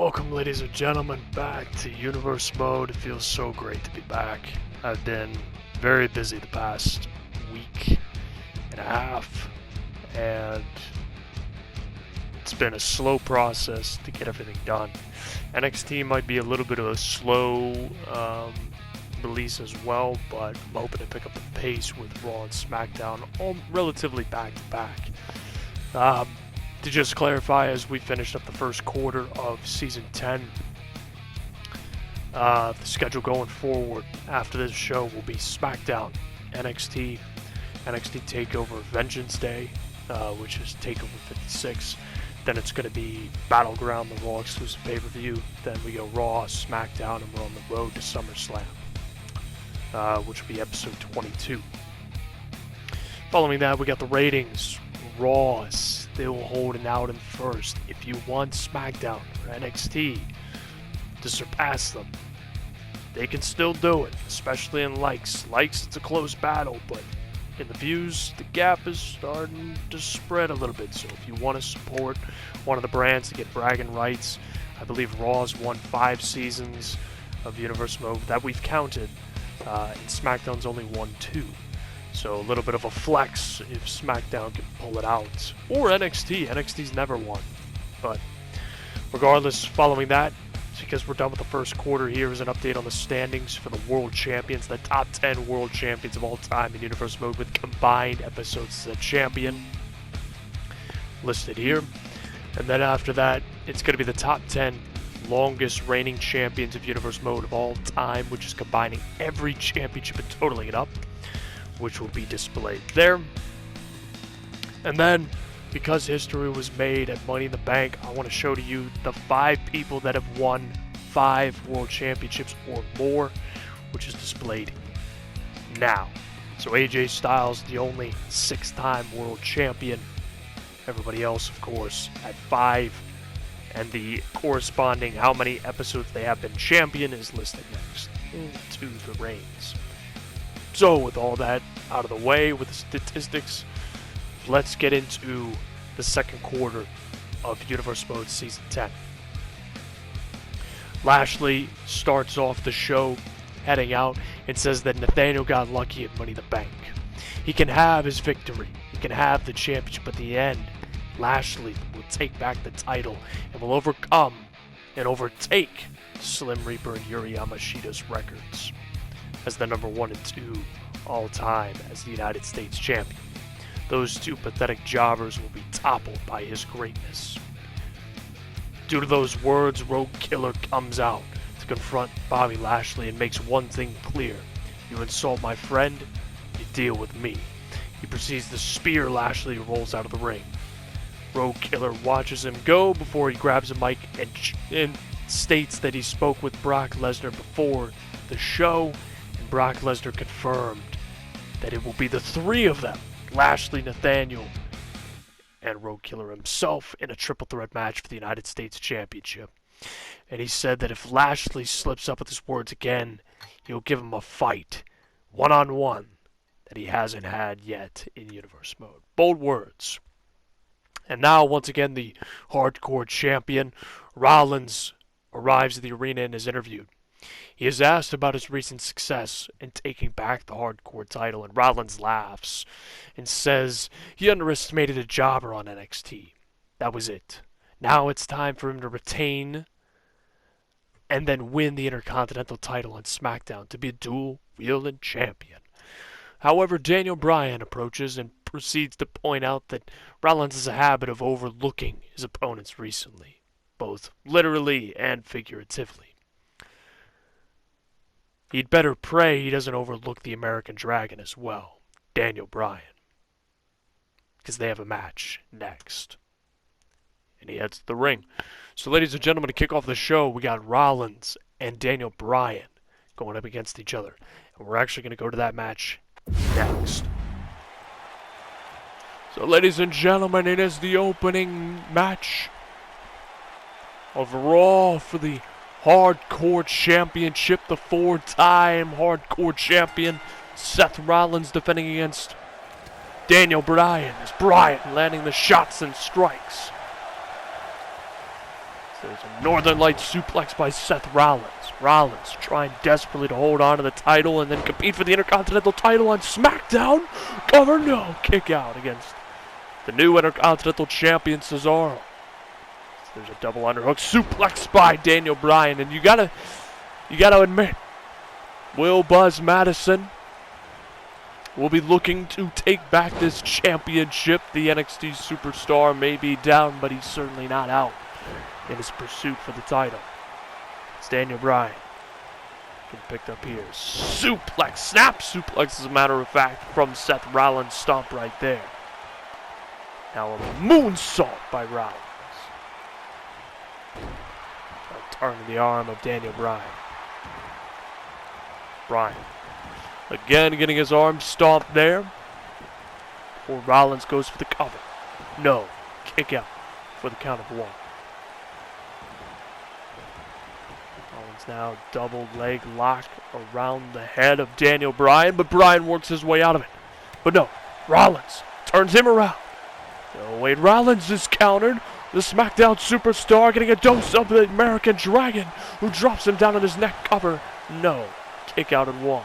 Welcome, ladies and gentlemen, back to Universe Mode. It feels so great to be back. I've been very busy the past week and a half, and it's been a slow process to get everything done. NXT might be a little bit of a slow release as well, but I'm hoping to pick up the pace with Raw and SmackDown all relatively back-to-back. To just clarify, as we finished up the first quarter of Season 10, the schedule going forward after this show will be SmackDown, NXT TakeOver Vengeance Day, which is TakeOver 56. Then it's going to be Battleground, the Raw exclusive pay-per-view. Then we go Raw, SmackDown, and we're on the road to SummerSlam, which will be episode 22. Following that, we got the ratings. Raw still holding out in first. If you want SmackDown or NXT to surpass them, they can still do it, especially in likes. Likes, it's a close battle, but in the views, the gap is starting to spread a little bit. So if you want to support one of the brands to get bragging rights, I believe Raw's won 5 seasons of Universe Mode that we've counted, and SmackDown's only won 2. So a little bit of a flex if SmackDown can pull it out. Or NXT. NXT's never won. But regardless, following that, because we're done with the first quarter, here is an update on the standings for the World Champions, the top 10 World Champions of all time in Universe Mode with combined episodes as a champion. Listed here. And then after that, it's going to be the top 10 longest reigning champions of Universe Mode of all time, which is combining every championship and totaling it up, which will be displayed there. And then, because history was made at Money in the Bank, I want to show to you the 5 people that have won 5 World Championships or more, which is displayed now. So AJ Styles, the only 6-time World Champion. Everybody else, of course, at 5. And the corresponding how many episodes they have been champion is listed next to the reigns. So with all that out of the way, with the statistics, let's get into the second quarter of Universe Mode Season 10. Lashley starts off the show heading out and says that Nathaniel got lucky at Money in the Bank. He can have his victory. He can have the championship at the end. Lashley will take back the title and will overcome and overtake Slim Reaper and Yuri Yamashida's records as the number 1 and 2 all time as the United States champion. Those 2 pathetic jobbers will be toppled by his greatness. Due to those words, Rogue Killer comes out to confront Bobby Lashley and makes one thing clear: you insult my friend, you deal with me. He proceeds to spear Lashley, who rolls out of the ring. Rogue Killer watches him go before he grabs a mic and states that he spoke with Brock Lesnar before the show, and Brock Lesnar confirmed that it will be the 3 of them, Lashley, Nathaniel, and Rogue Killer himself, in a triple threat match for the United States Championship. And he said that if Lashley slips up with his words again, he'll give him a fight, one-on-one, that he hasn't had yet in Universe Mode. Bold words. And now, once again, the hardcore champion, Rollins, arrives at the arena and is interviewed. He is asked about his recent success in taking back the hardcore title, and Rollins laughs and says he underestimated a jobber on NXT. That was it. Now it's time for him to retain and then win the Intercontinental title on SmackDown to be a dual-wielding champion. However, Daniel Bryan approaches and proceeds to point out that Rollins has a habit of overlooking his opponents recently, both literally and figuratively. He'd better pray he doesn't overlook the American Dragon as well, Daniel Bryan, because they have a match next. And he heads to the ring. So, ladies and gentlemen, to kick off the show, we got Rollins and Daniel Bryan going up against each other. And we're actually going to go to that match next. So, ladies and gentlemen, it is the opening match of Raw for the Hardcore Championship. The 4-time Hardcore Champion Seth Rollins defending against Daniel Bryan, as Bryan landing the shots and strikes. There's a Northern Lights suplex by Seth Rollins. Rollins trying desperately to hold on to the title and then compete for the Intercontinental title on SmackDown. Cover, no. Kick out against the new Intercontinental Champion Cesaro. There's a double underhook suplex by Daniel Bryan, and you gotta admit, Will Buzz Madison will be looking to take back this championship. The NXT superstar may be down, but he's certainly not out in his pursuit for the title. It's Daniel Bryan. Getting picked up here. Suplex, snap suplex, as a matter of fact, from Seth Rollins. Stomp right there. Now a moonsault by Rollins. Turning the arm of Daniel Bryan. Bryan again getting his arm stomped there. Before Rollins goes for the cover. No. Kick out for the count of 1. Rollins now double leg lock around the head of Daniel Bryan, but Bryan works his way out of it. But no, Rollins turns him around. No, wait, Rollins is countered. The SmackDown superstar getting a dose of the American Dragon, who drops him down on his neck cover. No. Kick out at 1.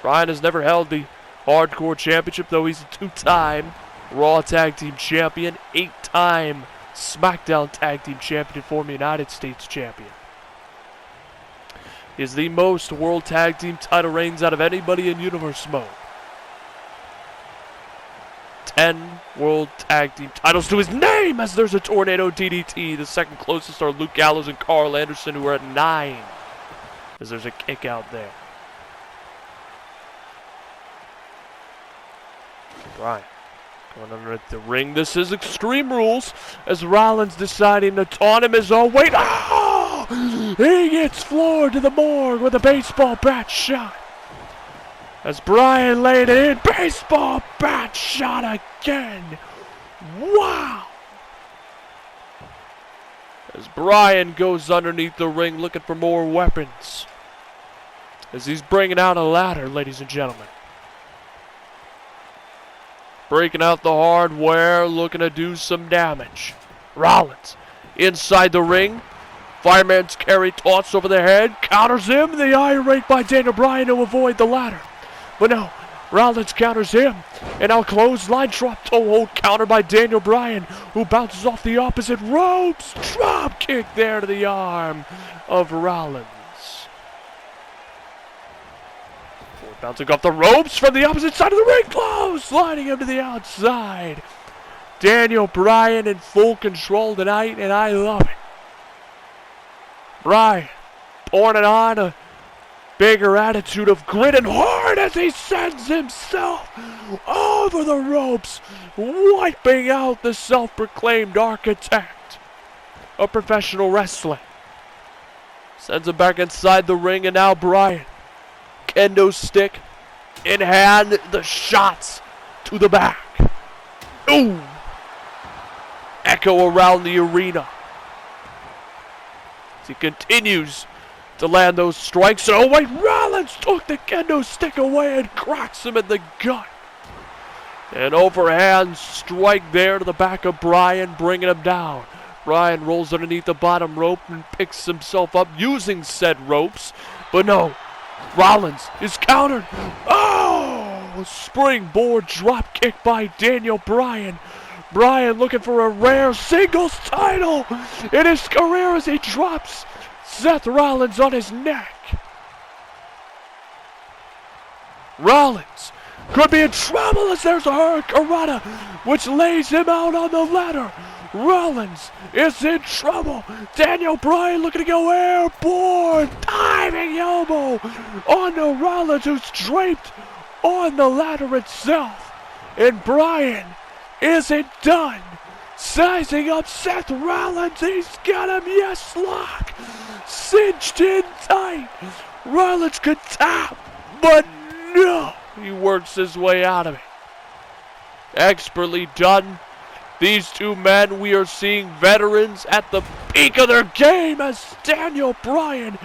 Bryan has never held the Hardcore Championship, though he's a 2-time Raw Tag Team Champion, 8-time SmackDown Tag Team Champion, former United States Champion. He is the most World Tag Team title reigns out of anybody in Universe mode. 10 World Tag Team titles to his name, as there's a Tornado DDT. The second closest are Luke Gallows and Carl Anderson, who are at 9. As there's a kick out there. Bryan going underneath the ring. This is Extreme Rules, as Rollins deciding to taunt him his own weight. Oh! He gets floored to the morgue with a baseball bat shot. As Bryan laid it in, baseball bat shot again. Wow! As Bryan goes underneath the ring looking for more weapons. As he's bringing out a ladder, ladies and gentlemen. Breaking out the hardware, looking to do some damage. Rollins inside the ring. Fireman's carry toss over the head. Counters him. The eye rake by Daniel Bryan to avoid the ladder. But no, Rollins counters him. And now clothesline drop toe hold counter by Daniel Bryan, who bounces off the opposite ropes. Drop kick there to the arm of Rollins. Bouncing off the ropes from the opposite side of the ring. Close, sliding him to the outside. Daniel Bryan in full control tonight, and I love it. Bryan pouring it on, a bigger attitude of grit and heart as he sends himself over the ropes, wiping out the self-proclaimed architect of professional wrestling. Sends him back inside the ring, and now Bryan, kendo stick in hand, the shots to the back. Ooh! Echo around the arena. As he continues to land those strikes. Oh wait, Rollins took the kendo stick away and cracks him in the gut. An overhand strike there to the back of Bryan, bringing him down. Bryan rolls underneath the bottom rope and picks himself up using said ropes. But no, Rollins is countered. Oh! Springboard drop kick by Daniel Bryan. Bryan looking for a rare singles title in his career as he drops Seth Rollins on his neck. Rollins could be in trouble as there's a Hurricanrana, which lays him out on the ladder. Rollins is in trouble. Daniel Bryan looking to go airborne. Diving elbow onto Rollins, who's draped on the ladder itself. And Bryan isn't done. Sizing up Seth Rollins. He's got him. Yes, lock. Cinched in tight. Rollins could tap, but no. He works his way out of it. Expertly done. These two men, we are seeing veterans at the peak of their game as Daniel Bryan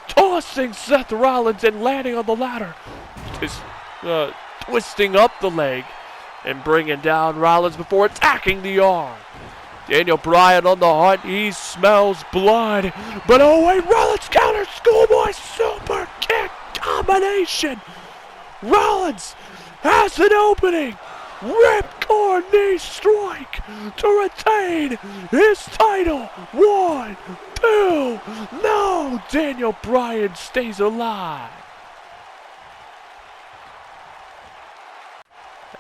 tossing Seth Rollins and landing on the ladder. Twisting up the leg and bringing down Rollins before attacking the arm. Daniel Bryan on the hunt. He smells blood. But oh wait, Rollins counter schoolboy super kick combination. Rollins has an opening. Ripcord knee strike to retain his title. 1, 2. No, Daniel Bryan stays alive.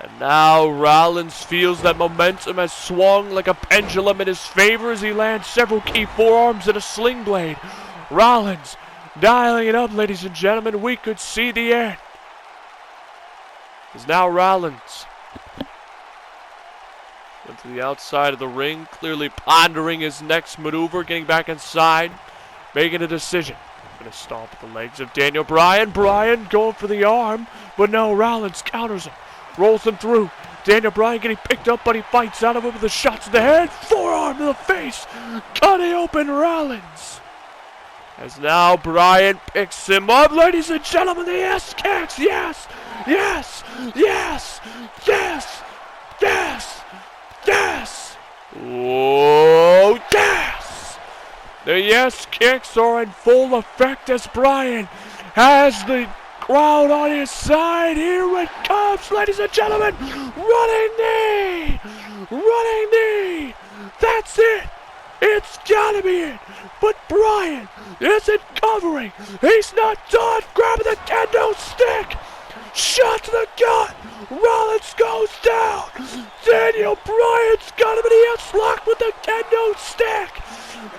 And now Rollins feels that momentum has swung like a pendulum in his favor as he lands several key forearms and a sling blade. Rollins dialing it up, ladies and gentlemen. We could see the end. As now Rollins went to the outside of the ring, clearly pondering his next maneuver, getting back inside, making a decision. Gonna stomp at the legs of Daniel Bryan. Bryan going for the arm, but no, Rollins counters him. Rolls him through. Daniel Bryan getting picked up, but he fights out of it with the shots to the head. Forearm to the face. Cutting open Rollins. As now Bryan picks him up. Ladies and gentlemen, the yes kicks. Yes. Yes. Yes. Yes. Yes. Yes. Oh, yes. The yes kicks are in full effect as Bryan has the crowd on his side. Here it comes, ladies and gentlemen. Running knee. Running knee. That's it. It's gotta be it. But Bryan isn't covering. He's not done. Grabbing the kendo stick. Shot to the gut. Rollins goes down. Daniel Bryan's got him in the S-lock with the kendo stick.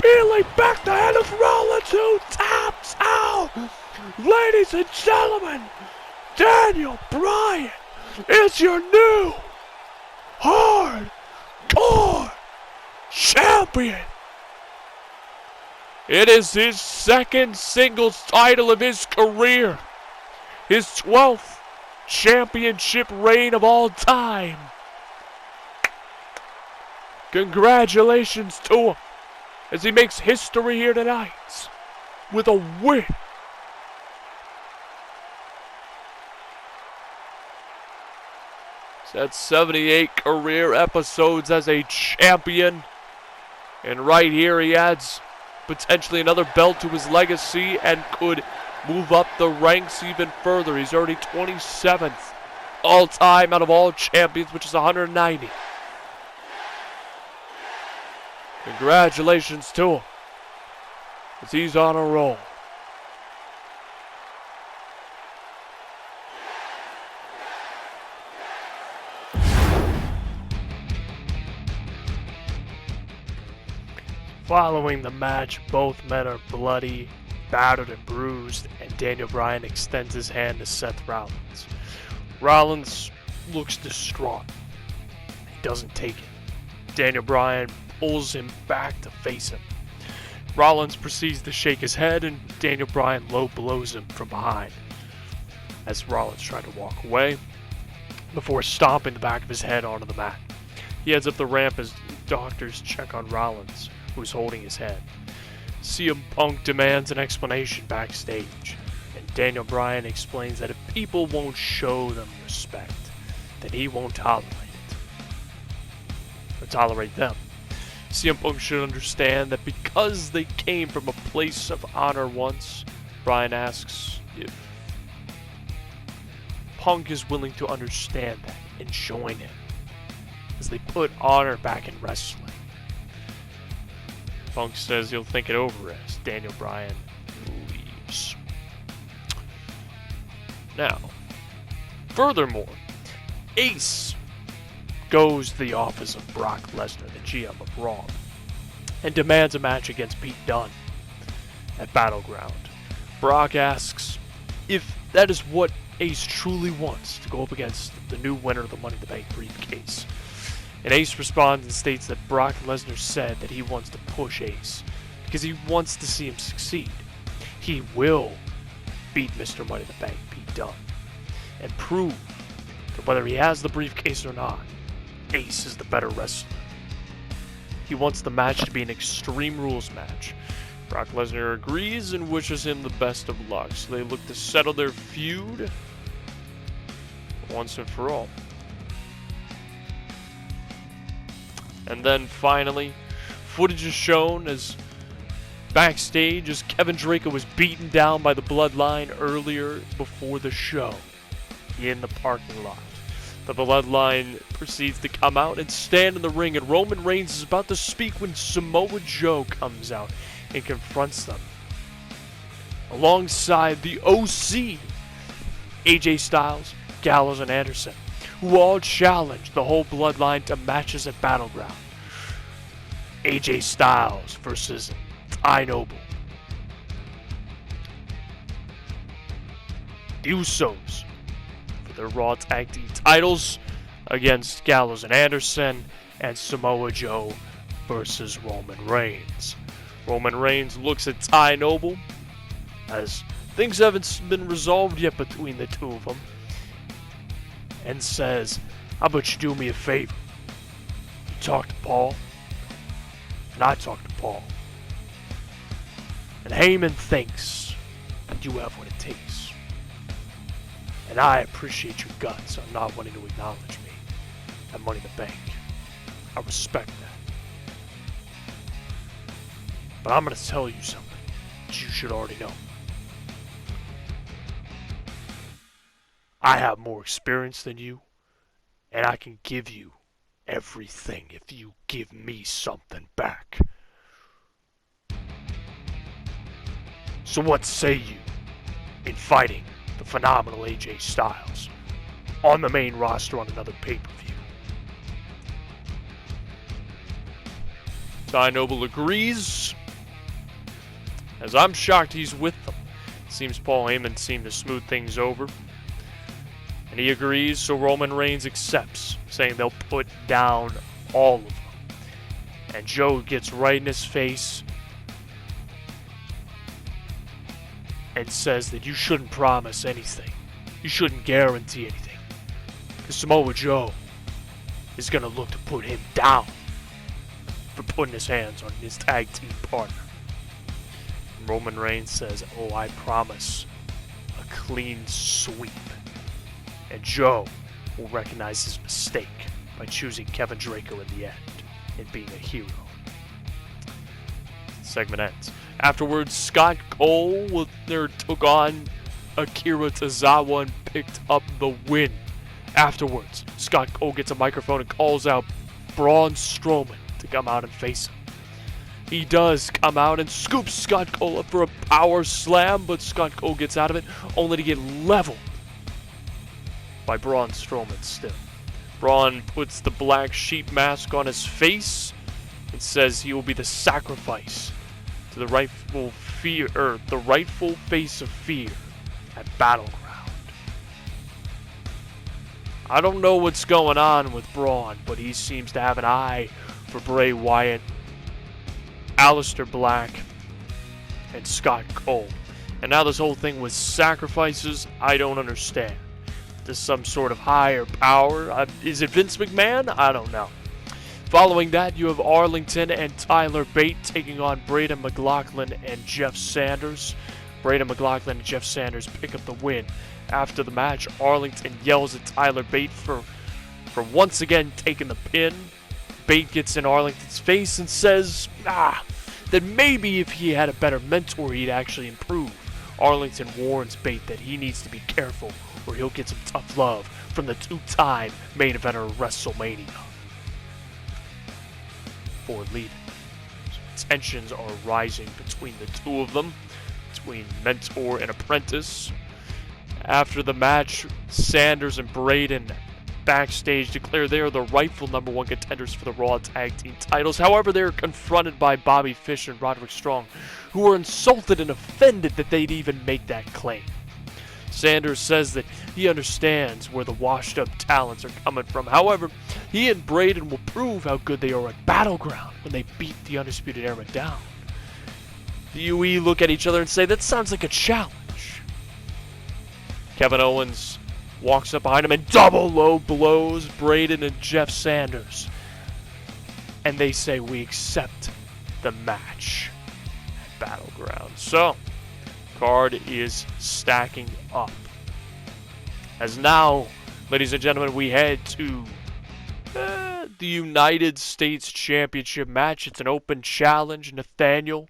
Peeling back the head of Rollins, who taps out. Ladies and gentlemen, Daniel Bryan is your new hardcore champion. It is his second singles title of his career. His 12th championship reign of all time. Congratulations to him as he makes history here tonight with a win. He's had 78 career episodes as a champion. And right here he adds potentially another belt to his legacy and could move up the ranks even further. He's already 27th all-time out of all champions, which is 190. Congratulations to him as he's on a roll. Following the match, both men are bloody, battered and bruised, and Daniel Bryan extends his hand to Seth Rollins. Rollins looks distraught. He doesn't take it. Daniel Bryan pulls him back to face him. Rollins proceeds to shake his head, and Daniel Bryan low blows him from behind as Rollins tried to walk away before stomping the back of his head onto the mat. He heads up the ramp as doctors check on Rollins, who's holding his head. CM Punk demands an explanation backstage, and Daniel Bryan explains that if people won't show them respect, then he won't tolerate it. Or tolerate them. CM Punk should understand that because they came from a place of honor once. Bryan asks if Punk is willing to understand that and join him, as they put honor back in wrestling. Punk says he'll think it over as Daniel Bryan leaves. Now, furthermore, Ace goes to the office of Brock Lesnar, the GM of Raw, and demands a match against Pete Dunne at Battleground. Brock asks if that is what Ace truly wants, to go up against the new winner of the Money in the Bank briefcase. And Ace responds and states that Brock Lesnar said that he wants to push Ace because he wants to see him succeed. He will beat Mr. Money in the Bank, Pete Dunne, and prove that whether he has the briefcase or not, Ace is the better wrestler. He wants the match to be an Extreme Rules match. Brock Lesnar agrees and wishes him the best of luck, so they look to settle their feud once and for all. And then finally, footage is shown as backstage as Kevin Draco was beaten down by the Bloodline earlier before the show in the parking lot. The Bloodline proceeds to come out and stand in the ring, and Roman Reigns is about to speak when Samoa Joe comes out and confronts them. Alongside the OC, AJ Styles, Gallows, and Anderson, who all challenge the whole Bloodline to matches at Battleground. AJ Styles versus I Noble. The Usos for their Raw Tag Team titles against Gallows and Anderson, and Samoa Joe versus Roman Reigns. Roman Reigns looks at Ty Noble as things haven't been resolved yet between the two of them, and says, "How about you do me a favor? You talk to Paul, and I talk to Paul. And Heyman thinks that you have what it takes. And I appreciate your guts on not wanting to acknowledge me at Money in the Bank. I respect that. But I'm going to tell you something that you should already know. I have more experience than you, and I can give you everything if you give me something back. So what say you in fighting the phenomenal AJ Styles on the main roster on another pay-per-view?" Ty Noble agrees, as I'm shocked he's with them. It seems Paul Heyman seemed to smooth things over. And he agrees, so Roman Reigns accepts, saying they'll put down all of them. And Joe gets right in his face and says that you shouldn't promise anything. You shouldn't guarantee anything. Because Samoa Joe is going to look to put him down for putting his hands on his tag team partner. And Roman Reigns says, "Oh, I promise a clean sweep." And Joe will recognize his mistake by choosing Kevin Draco in the end and being a hero. The segment ends. Afterwards, Scott Cole took on Akira Tozawa and picked up the win. Afterwards, Scott Cole gets a microphone and calls out Braun Strowman to come out and face him. He does come out and scoops Scott Cole up for a power slam, but Scott Cole gets out of it only to get leveled by Braun Strowman still. Braun puts the black sheep mask on his face and says he will be the sacrifice to the rightful face of fear at Battleground. I don't know what's going on with Braun, but he seems to have an eye for Bray Wyatt, Aleister Black, and Scott Cole. And now this whole thing with sacrifices, I don't understand. To some sort of higher power. Is it Vince McMahon? I don't know. Following that, you have Arlington and Tyler Bate taking on Braden McLaughlin and Jeff Sanders. Braden McLaughlin and Jeff Sanders pick up the win. After the match, Arlington yells at Tyler Bate for once again taking the pin. Bate gets in Arlington's face and says, that maybe if he had a better mentor, he'd actually improve. Arlington warns Bate that he needs to be careful or he'll get some tough love from the two-time main eventer of WrestleMania. Before leaving, tensions are rising between the two of them, between mentor and apprentice. After the match, Sanders and Braden backstage declare they are the rightful number one contenders for the Raw Tag Team titles. However, they are confronted by Bobby Fish and Roderick Strong, who are insulted and offended that they'd even make that claim. Sanders says that he understands where the washed-up talents are coming from. However, he and Braden will prove how good they are at Battleground when they beat the Undisputed Era down. The UE look at each other and say, that sounds like a challenge. Kevin Owens walks up behind him and double low blows Braden and Jeff Sanders. And they say, we accept the match at Battleground. So, card is stacking up. As now, ladies and gentlemen, we head to the United States Championship match. It's an open challenge, Nathaniel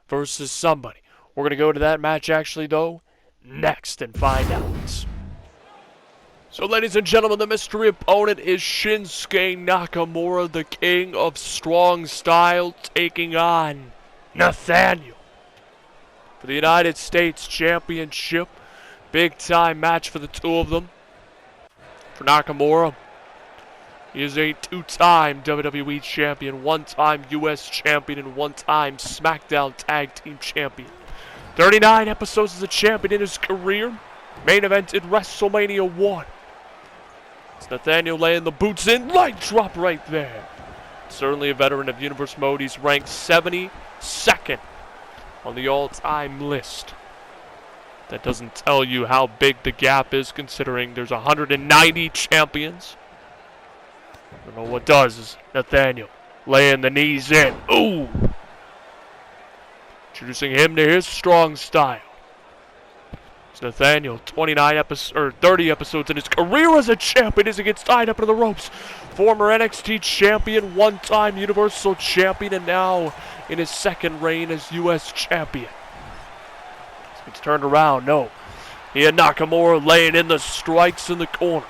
versus somebody. We're going to go to that match actually, though, next and find out. So, ladies and gentlemen, the mystery opponent is Shinsuke Nakamura, the king of strong style, taking on Nathaniel for the United States Championship. Big time match for the two of them. For Nakamura, he is a two-time WWE champion, one-time US champion, and one-time SmackDown Tag Team champion. 39 episodes as a champion in his career. Main event in WrestleMania 1. It's Nathaniel laying the boots in. Light drop right there. Certainly a veteran of Universe Mode. He's ranked 72nd on the all-time list. That doesn't tell you how big the gap is, considering there's 190 champions. I don't know what does is Nathaniel laying the knees in. Ooh! Introducing him to his strong style. It's Nathaniel, 30 episodes in his career as a champion as he gets tied up into the ropes. Former NXT champion, one-time Universal champion, and now in his second reign as US champion. It's turned around, no. He had Nakamura laying in the strikes in the corner.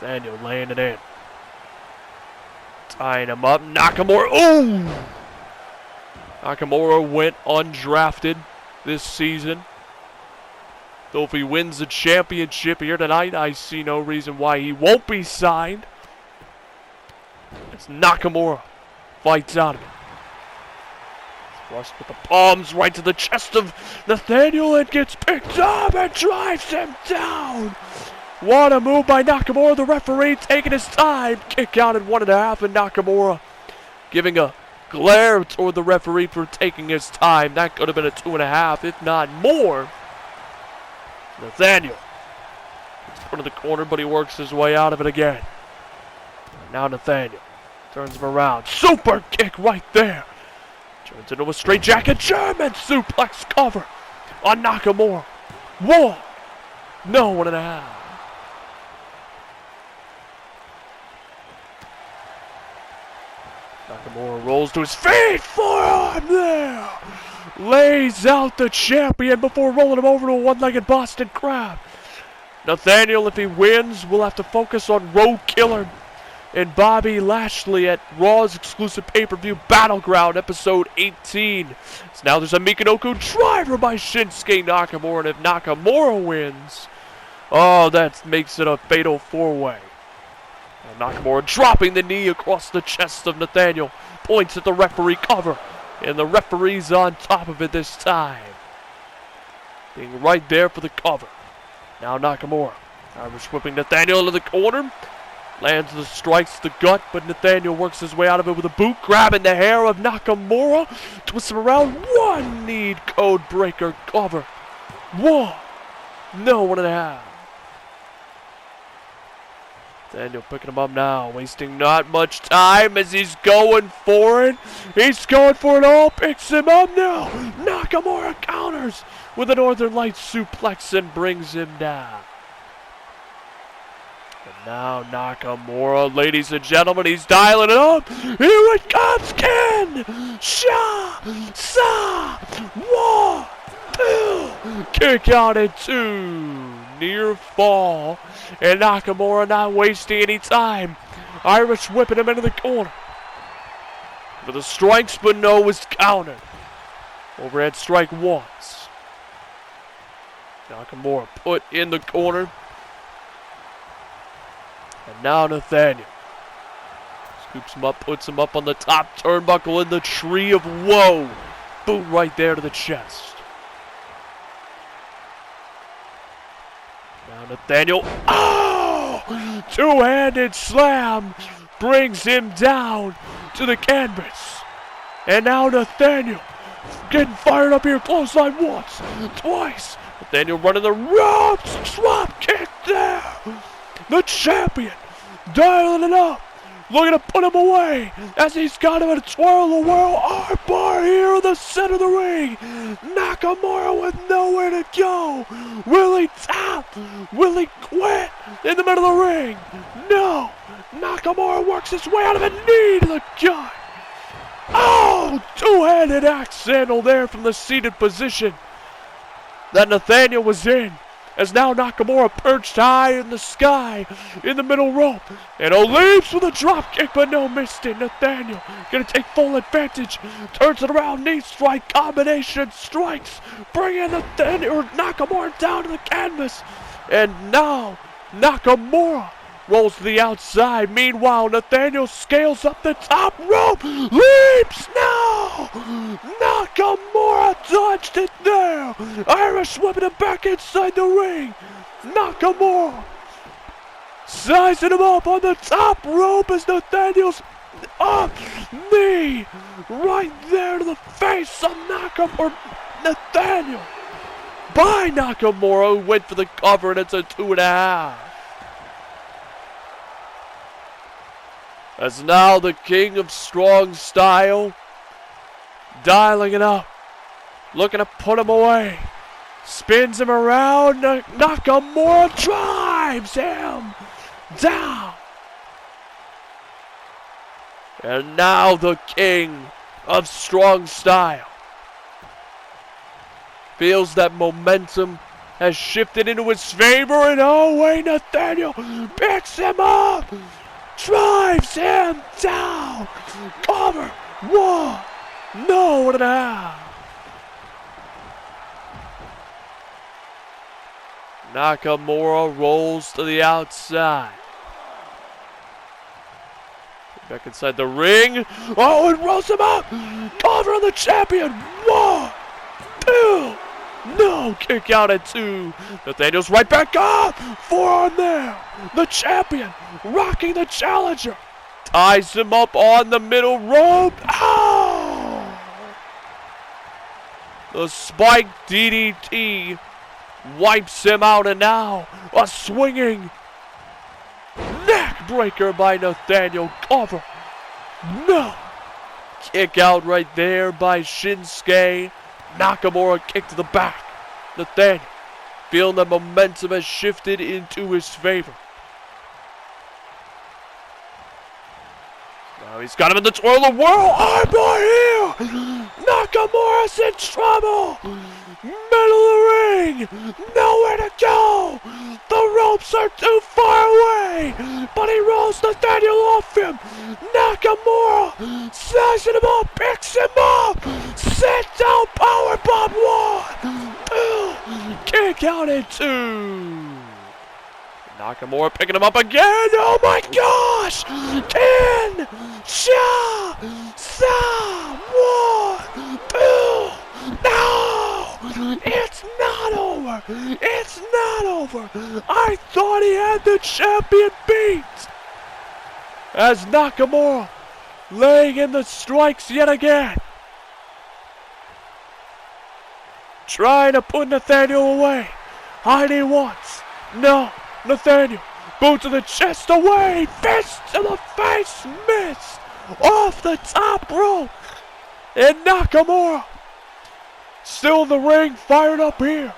Nathaniel laying it in. Tying him up. Nakamura, ooh! Nakamura went undrafted this season. Though if he wins the championship here tonight, I see no reason why he won't be signed. It's Nakamura. Fights out of it. Thrust with the palms right to the chest of Nathaniel and gets picked up and drives him down. What a move by Nakamura. The referee taking his time. Kick out at 1.5, and Nakamura giving a glare toward the referee for taking his time. That could have been a 2.5, if not more. Nathaniel gets put in the corner, but he works his way out of it again. Now Nathaniel turns him around. Super kick right there. Turns into a straight jacket. German suplex cover on Nakamura. 1. No, 1.5. Nakamura rolls to his feet. Forearm there. Lays out the champion before rolling him over to a one-legged Boston Crab. Nathaniel, if he wins, will have to focus on Road Killer and Bobby Lashley at Raw's exclusive pay-per-view Battleground, episode 18. So now there's a Michinoku driver by Shinsuke Nakamura, and if Nakamura wins, oh, that makes it a fatal four-way. Nakamura dropping the knee across the chest of Nathaniel, points at the referee cover, and the referee's on top of it this time, being right there for the cover. Now Nakamura, Irish whipping Nathaniel into the corner. Lands the strikes to the gut, but Nathaniel works his way out of it with a boot, grabbing the hair of Nakamura. Twists him around. 1 knee code breaker cover. 1. No, 1.5. Nathaniel picking him up now, wasting not much time as he's going for it. He's going for it all, picks him up now. Nakamura counters with a Northern Lights suplex and brings him down. Now Nakamura, ladies and gentlemen, he's dialing it up. Here it comes, Ken! Sha! Sa! 1, 2! Kick out at 2. Near fall. And Nakamura not wasting any time. Irish whipping him into the corner. For the strikes, but no is countered. Overhead strike once. Nakamura put in the corner. And now Nathaniel scoops him up, puts him up on the top turnbuckle in the tree of woe. Boot right there to the chest. Now Nathaniel, oh! Two-handed slam brings him down to the canvas. And now Nathaniel getting fired up here. Clothesline once, twice. Nathaniel running the ropes. Drop kick there. The champion dialing it up, looking to put him away as he's got him in a twirl-a-whirl armbar here in the center of the ring. Nakamura with nowhere to go. Will he tap? Will he quit in the middle of the ring? No, Nakamura works his way out of a knee to the gut. Oh, two-handed axe handle there from the seated position that Nathaniel was in. As now Nakamura perched high in the sky in the middle rope. And leaps with a drop kick, but no, missed it. Nathaniel gonna take full advantage. Turns it around, knee strike, combination strikes. Bringing Nakamura down to the canvas. And now Nakamura rolls to the outside. Meanwhile, Nathaniel scales up the top rope. Leaps now! Nakamura dodged it there. Irish whipping it back inside the ring. Nakamura sizing him up on the top rope as Nathaniel's up knee right there to the face of Nathaniel. By Nakamura, who went for the cover, and it's a 2.5. As now the king of strong style, dialing it up, looking to put him away. Spins him around, Nakamura drives him down. And now the king of strong style feels that momentum has shifted into his favor, and oh wait, Nathaniel picks him up. Drives him down. Cover. 1. No, 1.5. Nakamura rolls to the outside. Back inside the ring. Oh, and rolls him up. Cover on the champion. 1, 2. No, kick out at 2. Nathaniel's right back up. Forearm there. The champion rocking the challenger. Ties him up on the middle rope. Oh! The spike DDT wipes him out, and now a swinging neck breaker by Nathaniel. Cover. No. Kick out right there by Shinsuke. Nakamura kick to the back. Nathaniel feeling the momentum has shifted into his favor. Now he's got him in the twirl of the world. Armbar here. Nakamura's in trouble. Middle of the ring. Nowhere to go. The ropes are too far away. But he rolls Nathaniel off him. Nakamura sizing him up. Picks him up. Sit down powerbomb. 1, 2. Kick out at 2. Nakamura picking him up again. Oh my gosh! 10, 1, 2. No! It's not over. It's not over. I thought he had the champion beat. As Nakamura laying in the strikes yet again. Trying to put Nathaniel away. Hiding once. No. Nathaniel, boot to the chest, away, fist to the face, missed, off the top rope, and Nakamura, still in the ring, fired up here,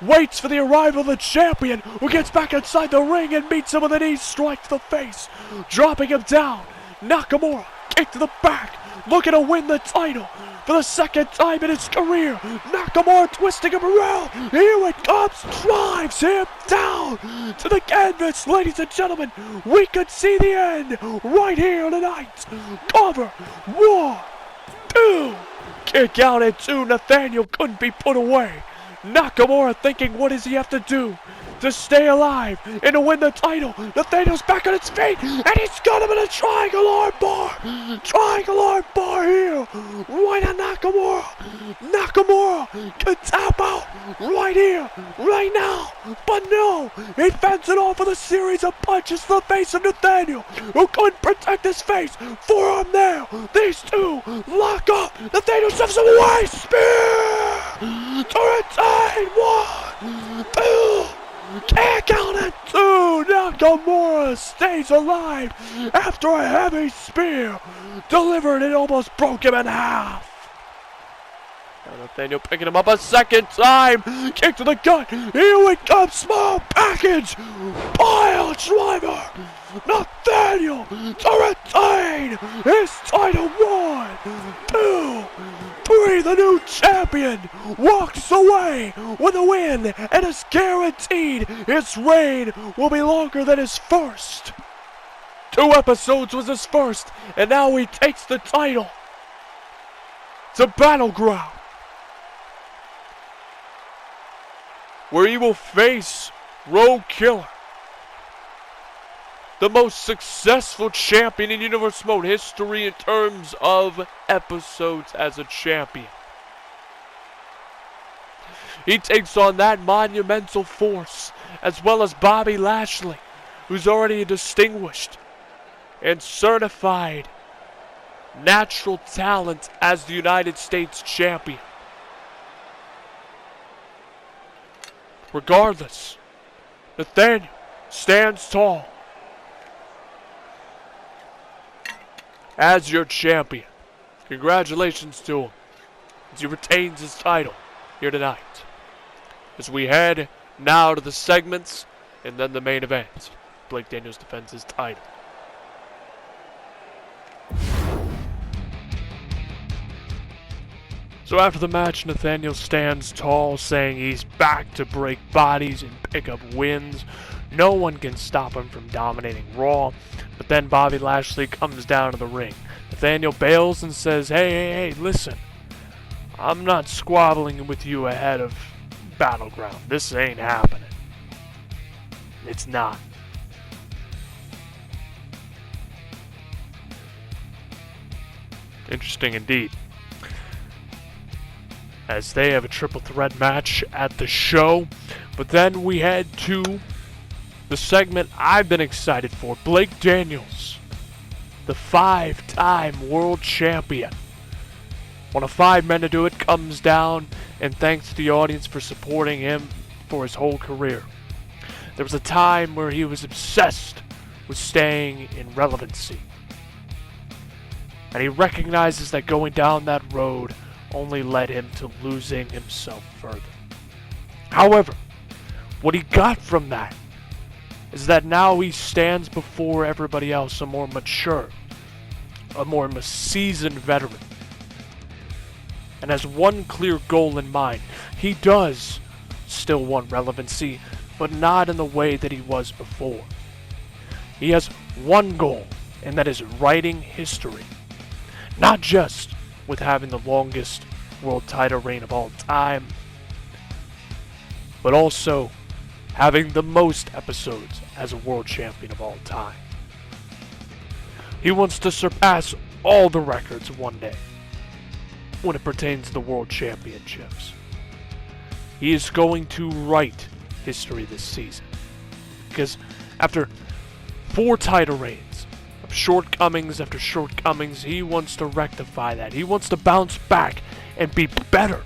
waits for the arrival of the champion, who gets back inside the ring and meets him with a knee strike to the face, dropping him down. Nakamura, kick to the back, looking to win the title for the second time in his career. Nakamura twisting him around. Here it comes. Drives him down to the canvas. Ladies and gentlemen, we could see the end right here tonight. Cover. 1, 2. Kick out at 2. Nathaniel couldn't be put away. Nakamura thinking, what does he have to do to stay alive and to win the title? Nathaniel's back on his feet, and he's got him in a triangle arm bar. Triangle arm bar here. Right on Nakamura. Nakamura can tap out right here, right now. But no, he fends it off with a series of punches to the face of Nathaniel, who couldn't protect his face. Forearm there. These two lock up. Nathaniel shoves him away. Spear to retain. 1, 2. Kick out at 2. Nakamura stays alive after a heavy spear delivered and almost broke him in half. Now Nathaniel picking him up a second time. Kick to the gut. Here we come. Small package. Pile driver. Nathaniel Nathaniel to retain his title. 1, 2, 3. The new champion walks away with a win and is guaranteed his reign will be longer than his first. 2 episodes was his first, and now he takes the title to Battleground, where he will face Road Killer, the most successful champion in Universe Mode history in terms of episodes as a champion. He takes on that monumental force, as well as Bobby Lashley, who's already a distinguished and certified natural talent as the United States champion. Regardless, Nathaniel stands tall as your champion. Congratulations to him as he retains his title here tonight. As we head now to the segments and then the main event. Blake Daniels defends his title. So after the match, Nathaniel stands tall, saying he's back to break bodies and pick up wins. No one can stop him from dominating Raw. But then Bobby Lashley comes down to the ring. Nathaniel bails and says, hey, listen. I'm not squabbling with you ahead of Battleground. This ain't happening. It's not. Interesting indeed, as they have a triple threat match at the show. But then we head to the segment I've been excited for. Blake Daniels, the 5-time world champion. One of 5 men to do it, comes down and thanks the audience for supporting him for his whole career. There was a time where he was obsessed with staying in relevancy, and he recognizes that going down that road only led him to losing himself further. However, what he got from that is that now he stands before everybody else a more mature, a more seasoned veteran, and has one clear goal in mind. He does still want relevancy, but not in the way that he was before. He has one goal, and that is writing history. Not just with having the longest world title reign of all time, but also having the most episodes as a world champion of all time. He wants to surpass all the records one day when it pertains to the world championships. He is going to write history this season, because after 4 title reigns, shortcomings after shortcomings, he wants to rectify that. He wants to bounce back and be better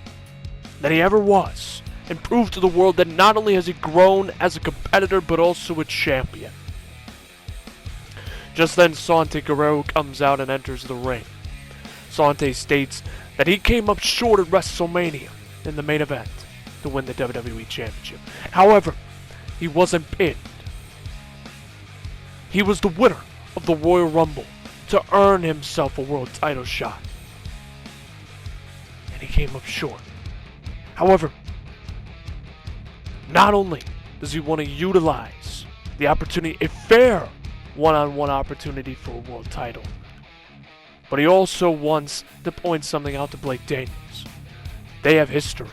than he ever was, and prove to the world that not only has he grown as a competitor, but also a champion. Just then, Sante Guerrero comes out and enters the ring. Sante states that he came up short at WrestleMania in the main event to win the WWE Championship. However, he wasn't pinned. He was the winner of the Royal Rumble to earn himself a world title shot, and he came up short. However, not only does he want to utilize the opportunity, a fair one-on-one opportunity for a world title, but he also wants to point something out to Blake Daniels. They have history.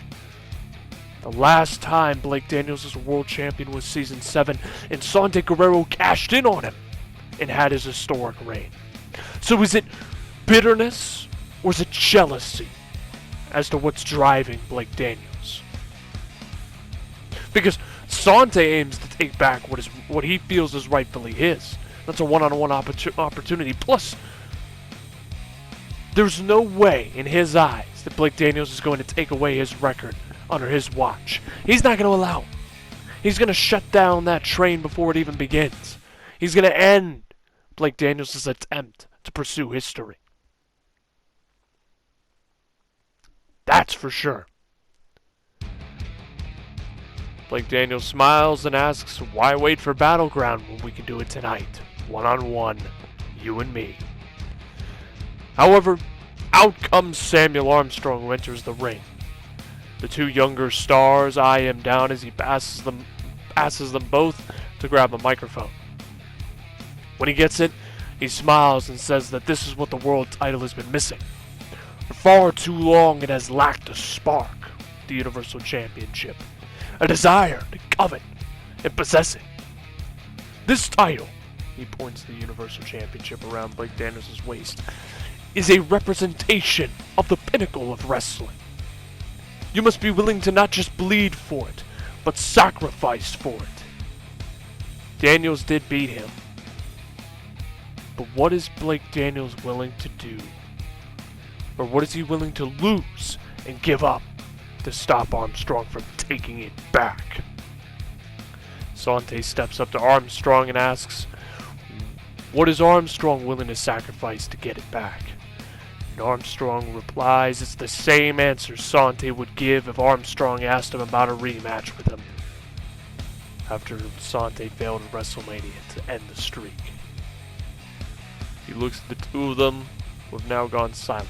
The last time Blake Daniels was a world champion was Season 7, and Sante Guerrero cashed in on him and had his historic reign. So is it bitterness or is it jealousy as to what's driving Blake Daniels? Because Sante aims to take back what he feels is rightfully his. That's a one-on-one opportunity. Plus, there's no way in his eyes that Blake Daniels is going to take away his record under his watch. He's not going to allow it. He's going to shut down that train before it even begins. He's going to end Blake Daniels' attempt to pursue history. That's for sure. Blake Daniels smiles and asks, why wait for Battleground when we can do it tonight? one-on-one, you and me. However, out comes Samuel Armstrong, who enters the ring. The two younger stars eye him down as he passes them both to grab a microphone. When he gets it, he smiles and says that this is what the world title has been missing. For far too long it has lacked a spark, the Universal Championship. A desire to covet and possess it. This title, he points the Universal Championship around Blake Daniels' waist, is a representation of the pinnacle of wrestling. You must be willing to not just bleed for it, but sacrifice for it. Daniels did beat him. But what is Blake Daniels willing to do? Or what is he willing to lose and give up to stop Armstrong from taking it back? Sante steps up to Armstrong and asks, what is Armstrong willing to sacrifice to get it back? And Armstrong replies it's the same answer Sante would give if Armstrong asked him about a rematch with him after Sante failed at WrestleMania to end the streak. He looks at the two of them who have now gone silent.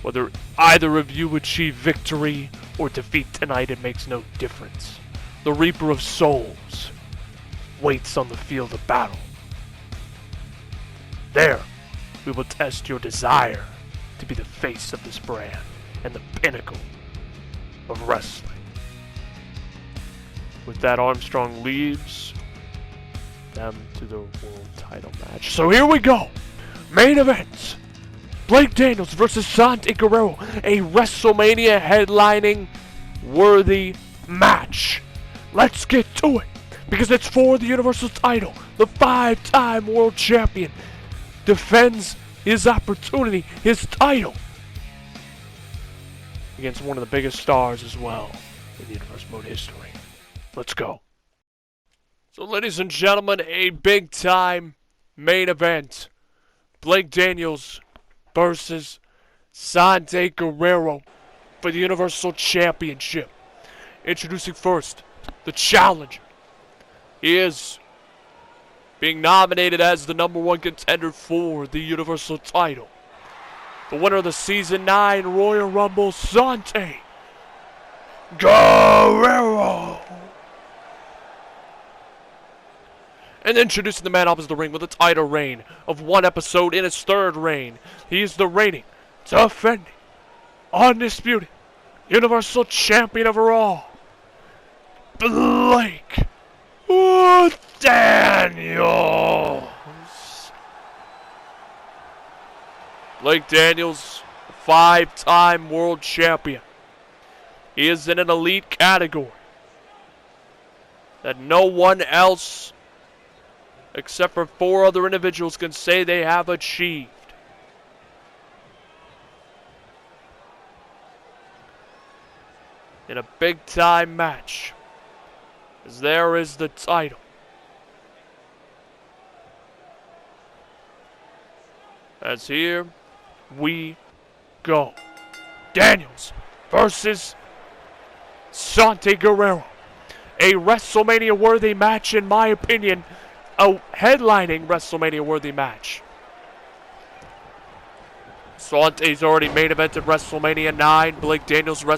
Whether either of you achieve victory or defeat tonight, it makes no difference. The Reaper of Souls waits on the field of battle. There, we will test your desire to be the face of this brand and the pinnacle of wrestling. With that, Armstrong leaves them to the world title match. So here we go. Main event. Blake Daniels versus Sante Guerrero. A WrestleMania headlining worthy match. Let's get to it. Because it's for the Universal title. The 5-time world champion defends his opportunity, his title, against one of the biggest stars as well in the Universal Mode history. Let's go. So, ladies and gentlemen, a big-time main event. Blake Daniels versus Sante Guerrero for the Universal Championship. Introducing first, the challenger. He is being nominated as the #1 contender for the Universal title. The winner of the Season 9 Royal Rumble, Sante Guerrero. And introducing the man opposite the ring with a title reign of 1 episode in his 3rd reign. He is the reigning, defending, undisputed Universal Champion of all, Blake Daniels. Blake Daniels, 5-time world champion. He is in an elite category that no one else except for 4 other individuals can say they have achieved. In a big-time match, as there is the title. As here we go. Daniels versus Sante Guerrero. A WrestleMania-worthy match, in my opinion. A headlining WrestleMania-worthy match. Sante's already main evented WrestleMania 9. Blake Daniels main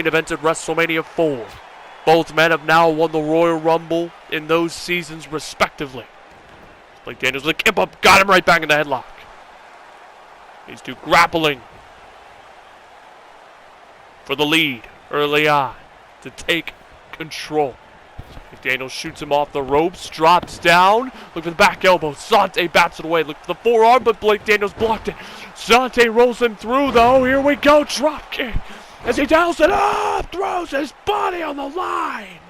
evented WrestleMania 4. Both men have now won the Royal Rumble in those seasons respectively. Blake Daniels with a kip up, got him right back in the headlock. These two grappling for the lead early on to take control. Daniels shoots him off the ropes, drops down. Look for the back elbow. Sante bats it away. Look for the forearm, but Blake Daniels blocked it. Sante rolls him through, though. Here we go. Drop kick. As he dials it up, throws his body on the line.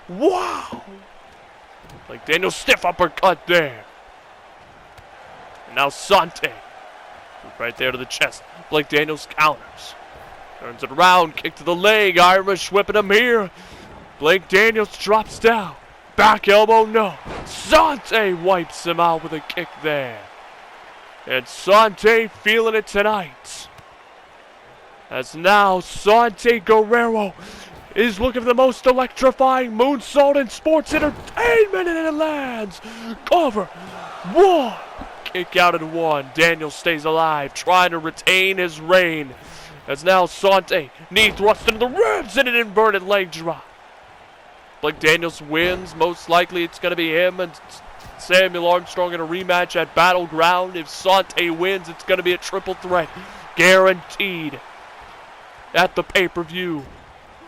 Wow. Blake Daniels stiff uppercut there. And now Sante. Right there to the chest. Blake Daniels counters. Turns it around. Kick to the leg. Irish whipping him here. Blake Daniels drops down. Back elbow, no. Sante wipes him out with a kick there. And Sante feeling it tonight. As now Sante Guerrero is looking for the most electrifying moonsault in sports entertainment, and it lands. Cover. 1. Kick out at 1. Daniels stays alive, trying to retain his reign. As now Sante, knee thrust into the ribs and an inverted leg drop. Blake Daniels wins. Most likely it's going to be him and Samuel Armstrong in a rematch at Battleground. If Sante wins, it's going to be a triple threat. Guaranteed at the pay-per-view.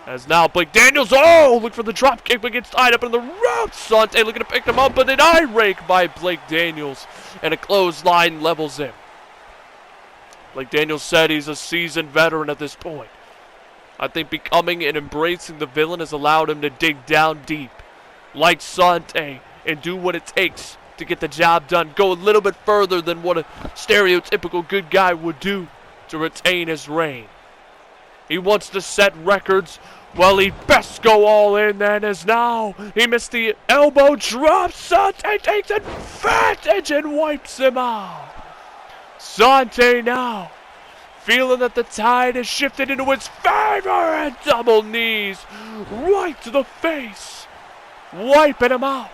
As now Blake Daniels, look for the drop kick, but gets tied up in the ropes. Sante looking to pick him up, but an eye rake by Blake Daniels. And a clothesline levels him. Blake Daniels said he's a seasoned veteran at this point. I think becoming and embracing the villain has allowed him to dig down deep, like Sante, and do what it takes to get the job done. Go a little bit further than what a stereotypical good guy would do to retain his reign. He wants to set records. Well, he best go all in then, as now he missed the elbow drop. Sante takes advantage and wipes him out. Sante now feeling that the tide has shifted into his favor, and double knees right to the face, wiping him out.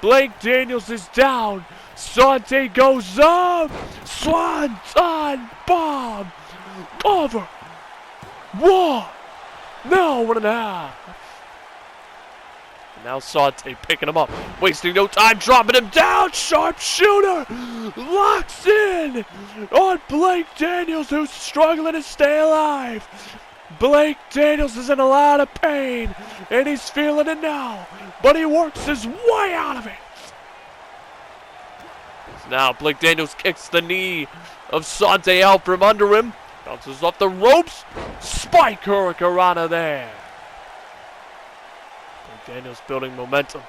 Blake Daniels is down. Sante goes up. Swanton bomb. Cover. 1. No, 1.5. Now Sante picking him up, wasting no time, dropping him down. Sharpshooter locks in on Blake Daniels, who's struggling to stay alive. Blake Daniels is in a lot of pain, and he's feeling it now, but he works his way out of it. Now Blake Daniels kicks the knee of Sante out from under him, bounces off the ropes, spike hurricanrana there. Daniels building momentum,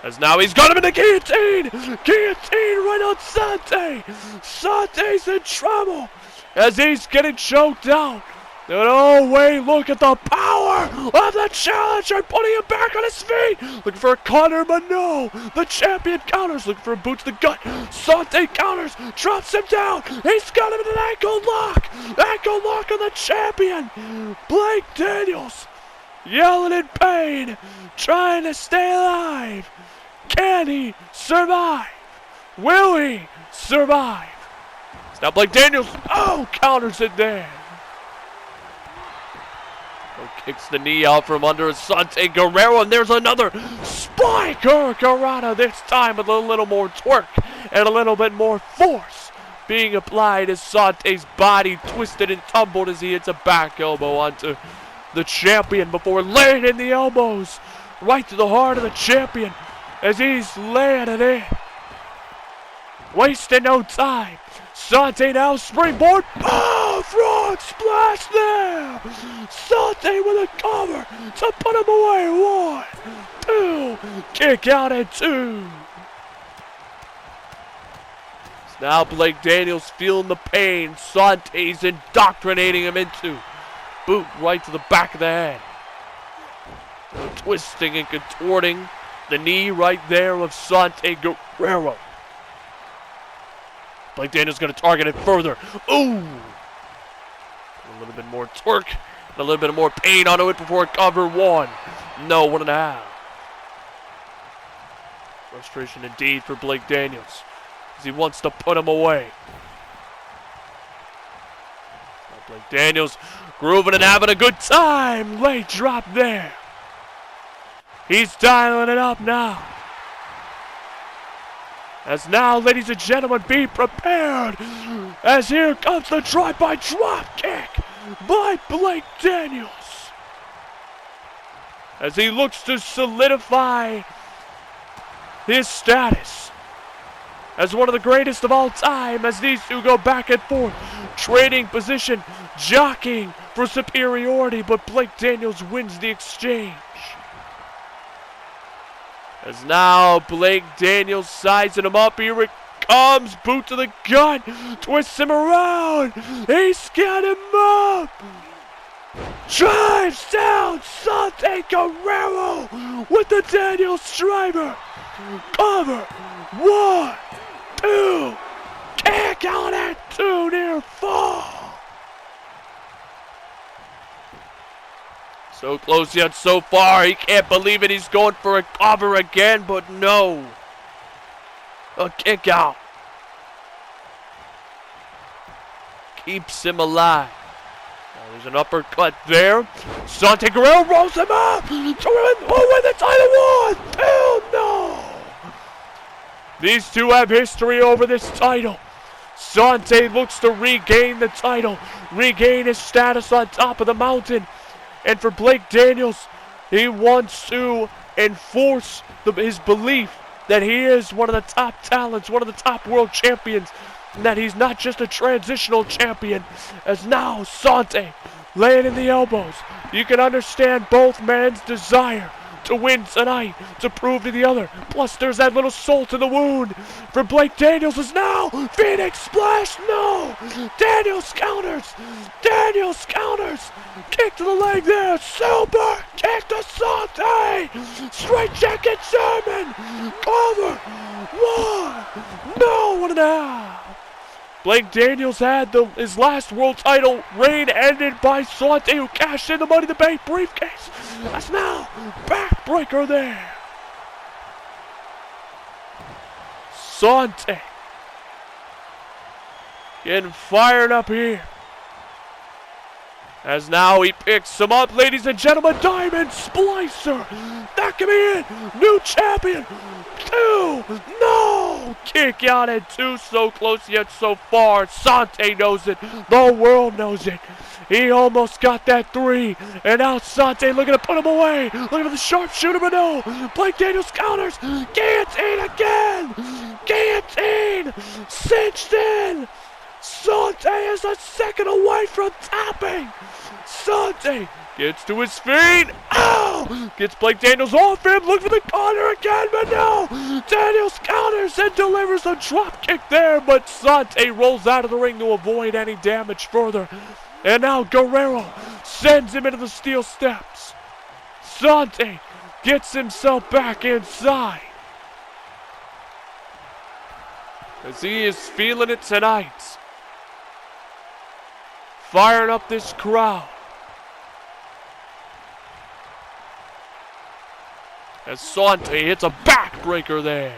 as now he's got him in the guillotine! Guillotine right on Sante! Sante's in trouble as he's getting choked out. And oh wait, look at the power of the challenger, putting him back on his feet! Looking for a counter, but no! The champion counters, looking for a boot to the gut. Sante counters, drops him down! He's got him in an ankle lock! Ankle lock on the champion! Blake Daniels yelling in pain, trying to stay alive. Can he survive? Will he survive? It's now Blake Daniels. Counters it there. Kicks the knee out from under Sante Guerrero, and there's another spike hurricanrana, this time with a little more twerk and a little bit more force being applied as Sante's body twisted and tumbled as he hits a back elbow onto the champion before laying in the elbows right to the heart of the champion as he's laying it in. Wasting no time. Sante now springboard. Frog splash there. Sante with a cover to put him away. 1, 2. Kick out at 2. Now Blake Daniels feeling the pain Sante's indoctrinating him into. Boot right to the back of the head. Twisting and contorting the knee right there of Sante Guerrero. Blake Daniels going to target it further. Ooh! A little bit more twerk and a little bit more pain onto it before cover 1. No, 1.5. Frustration indeed for Blake Daniels as he wants to put him away. Blake Daniels grooving and having a good time. Late drop there. He's dialing it up now. As now, ladies and gentlemen, be prepared. As here comes the drive-by drop kick by Blake Daniels. As he looks to solidify his status as one of the greatest of all time, as these two go back and forth, trading position, jockeying for superiority, but Blake Daniels wins the exchange. As now Blake Daniels sizing him up, here it comes, boot to the gut, twists him around, he's got him up, drives down Sante Guerrero with the Daniels driver, cover, 1, 2, kick out at 2, near fall. So close yet so far. He can't believe it. He's going for a cover again, but no. A kick out. Keeps him alive. Now there's an uppercut there. Sante Guerrero rolls him up. To win the title 1, 2, no. These two have history over this title. Sante looks to regain the title, regain his status on top of the mountain. And for Blake Daniels, he wants to enforce his belief that he is one of the top talents, one of the top world champions, and that he's not just a transitional champion. As now Sante laying in the elbows. You can understand both men's desire to win tonight, to prove to the other. Plus there's that little salt in the wound for Blake Daniels. Is now Phoenix Splash, no! Daniels counters, kick to the leg there, super kick to Sante, straight jacket German, cover, 1, no, 1.5. Blake Daniels had his last world title reign ended by Sante, who cashed in the Money in the Bank briefcase. That's now backbreaker there. Sante getting fired up here. As now he picks him up, ladies and gentlemen, Diamond Splicer. That could be it. New champion. 2, no! Kick out at 2, so close yet so far. Sante knows it. The world knows it. He almost got that 3. And now Sante looking to put him away. Looking for the sharpshooter, but no. Blake Daniels counters. Guillotine again. Guillotine. Cinched in. Sante is a second away from tapping. Sante gets to his feet. Ow! Gets Blake Daniels off him. Look for the corner again, but no. Daniels counters and delivers a drop kick there, but Sante rolls out of the ring to avoid any damage further. And now Guerrero sends him into the steel steps. Sante gets himself back inside, as he is feeling it tonight. Firing up this crowd. As Sante hits a backbreaker there.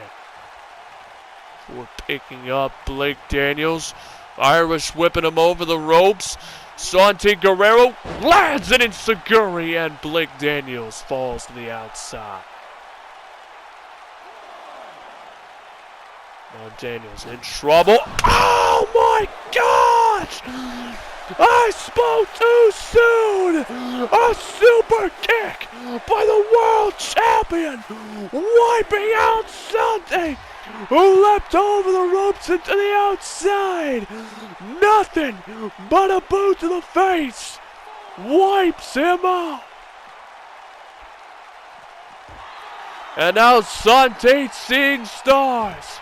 For picking up Blake Daniels. Irish whipping him over the ropes. Sante Guerrero lands it in Seguri, and Blake Daniels falls to the outside. Now Daniels in trouble. Oh my gosh! I spoke too soon! A super kick by the world champion, wiping out Sante, who leapt over the ropes into the outside. Nothing but a boot to the face wipes him out. And now Sante seeing stars.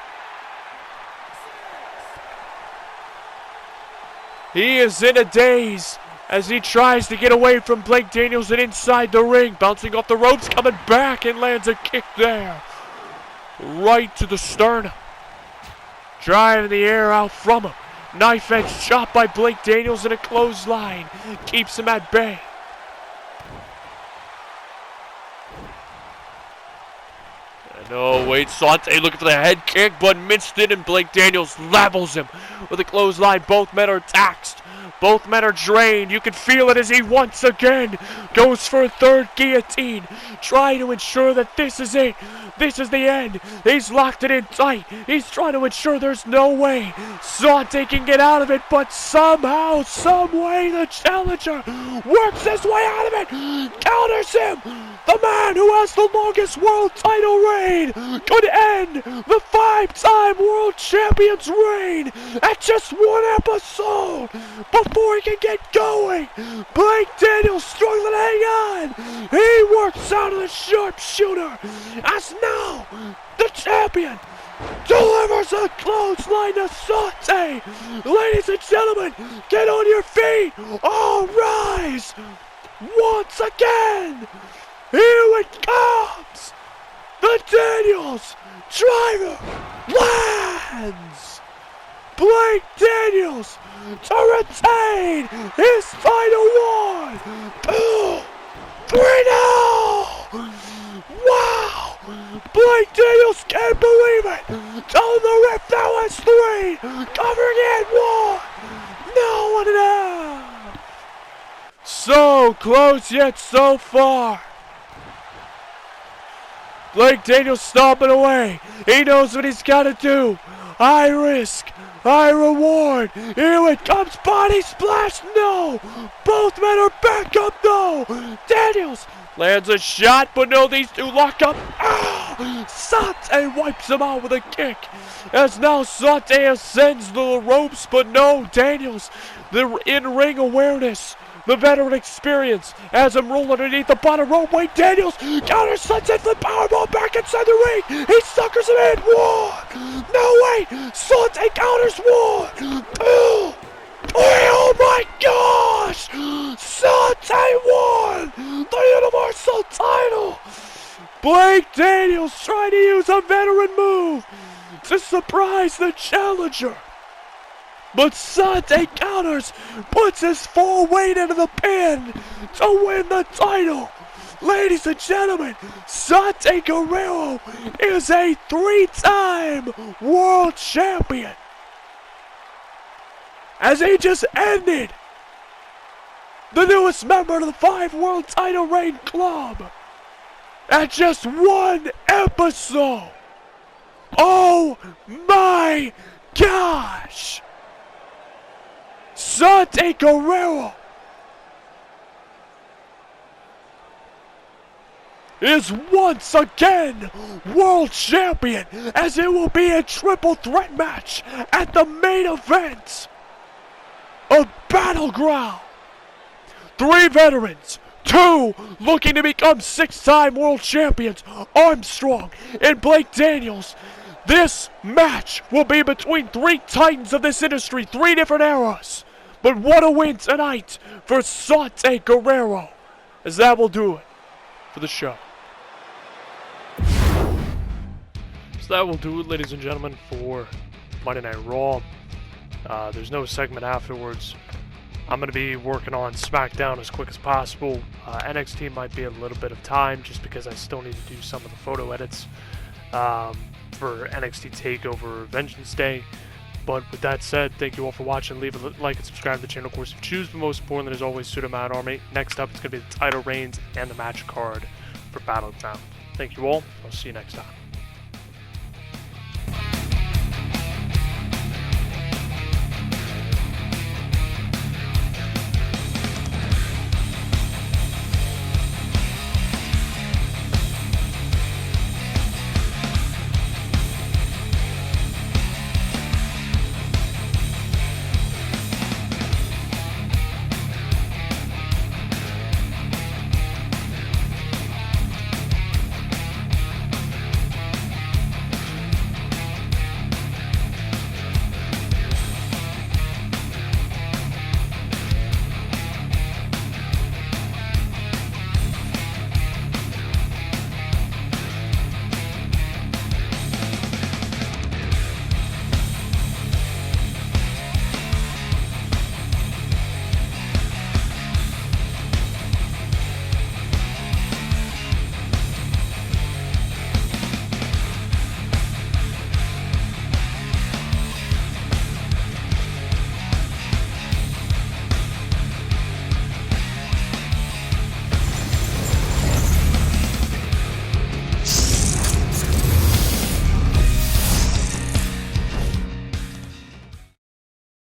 He is in a daze as he tries to get away from Blake Daniels and inside the ring. Bouncing off the ropes, coming back and lands a kick there. Right to the sternum. Driving the air out from him. Knife edge chop by Blake Daniels in a clothesline. Keeps him at bay. No, wait, Sante looking for the head kick, but missed it, and Blake Daniels levels him with a clothesline. Both men are taxed. Both men are drained. You can feel it as he once again goes for a third guillotine, trying to ensure that this is it. This is the end. He's locked it in tight. He's trying to ensure there's no way Sante can get out of it, but somehow, some way, the challenger works his way out of it, counters him. The man who has the longest world title reign could end the 5-time world champion's reign at just 1 episode. Before he can get going, Blake Daniels struggling to hang on. He works out of the sharpshooter as now the champion delivers a clothesline to Sante. Ladies and gentlemen, get on your feet. All rise. Once again, here it comes. The Daniels driver lands. Blake Daniels to retain his title 1, 2, So close yet so far. Blake Daniels stomping away. He knows what he's got to do. High risk, high reward. Here it comes, body splash. No. Both men are back up though. Daniels lands a shot, but no, these two lock up. Sante wipes him out with a kick. As now Sante ascends the ropes, but no, Daniels, the in-ring awareness, the veteran experience, has him roll underneath the bottom rope. Wait, Daniels counters Sunset Flip Powerbomb back inside the ring. He suckers him in. One. No, wait. Sante counters one. Two. Oh my gosh! Sante won the Universal title! Blake Daniels trying to use a veteran move to surprise the challenger. But Sante counters, puts his full weight into the pin to win the title. Ladies and gentlemen, Sante Guerrero is a 3-time world champion. As he just ended the newest member of the 5 World Title Reign Club at just 1 episode. Oh my gosh! Sante Guerrero is once again world champion, as it will be a triple threat match at the main event of Battleground. 3 veterans, 2 looking to become 6-time world champions, Armstrong and Blake Daniels. This match will be between 3 titans of this industry, 3 different eras. But what a win tonight for Sante Guerrero, as that will do it for the show. So that will do it, ladies and gentlemen, for Monday Night Raw. There's no segment afterwards. I'm going to be working on SmackDown as quick as possible. NXT might be a little bit of time, just because I still need to do some of the photo edits for NXT TakeOver Vengeance Day. But with that said, thank you all for watching. Leave a like and subscribe to the channel, of course, if you choose. But most importantly, as always, Pseudo Mad Army. Next up, it's going to be the title reigns and the match card for Battleground. Thank you all. I'll see you next time.